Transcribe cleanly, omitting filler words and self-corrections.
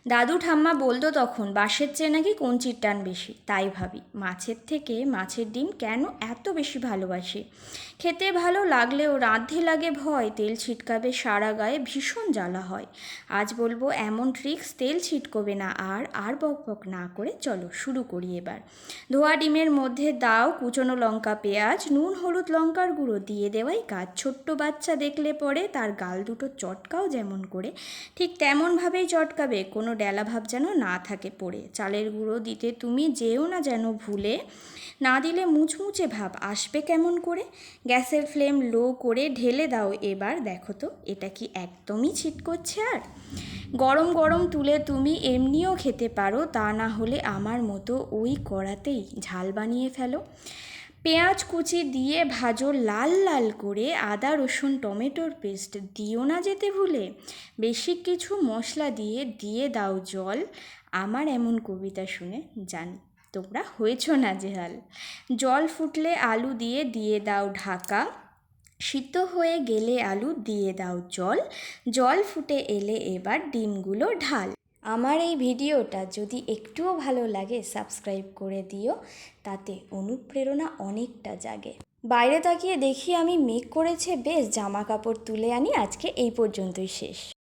দাদু ঠাম্মা বলতো তখন বাঁশের চেয়ে নাকি কঞ্চির টান বেশি। তাই ভাবি মাছের থেকে মাছের ডিম কেন এত বেশি ভালোবাসি। খেতে ভালো লাগলেও রাঁধতে লাগে ভয়, তেল ছিটকাবে সারা গায়ে, ভীষণ জ্বালা হয়। আজ বলবো এমন ট্রিক্স, তেল ছিটকবে না আর বক বক না করে চলো শুরু করি এবার। ধোয়া ডিমের মধ্যে দাও কুচনো লঙ্কা, পেঁয়াজ, নুন, হলুদ, লঙ্কার গুঁড়ো দিয়ে দেওয়াই কাজ। ছোট্ট বাচ্চা দেখলে পরে তার গাল দুটো চটকাও যেমন করে, ঠিক তেমনভাবেই চটকাবে, কোনো ডেলা ভাব যেন না থাকে পড়ে। চালের গুঁড়ো দিতে তুমি যেও না যেন ভুলে, না দিলে মুচমুচে ভাব আসবে কেমন করে। গ্যাসের ফ্লেম লো করে ঢেলে দাও এবার, দেখো তো এটা কি একদমই ছিটকচ্ছে আর। গরম গরম তুলে তুমি এমনিও খেতে পারো, তা না হলে আমার মতো ওই কড়াতেই ঝাল বানিয়ে ফেলো। পেঁয়াজ কুচি দিয়ে ভাজো লাল লাল করে, আদা রসুন টমেটোর পেস্ট দিও না যেতে ভুলে। বেশি কিছু মশলা দিয়ে দিয়ে দাও জল। আমার এমন কবিতা শুনে জানি তোমরা হয়েছো নাজেহাল। জল ফুটলে আলু দিয়ে দিয়ে দাও ঢাকা, সিদ্ধ হয়ে গেলে আলু দিয়ে দাও জল, জল ফুটে এলে এবার ডিমগুলো ঢাল। আমার এই ভিডিওটা যদি একটুও ভালো লাগে সাবস্ক্রাইব করে দিও, তাতে অনুপ্রেরণা অনেকটা জাগে। বাইরে তাকিয়ে দেখি আমি মেঘ করেছে বেশ, জামা কাপড় তুলে আনি, আজকে এই পর্যন্তই শেষ।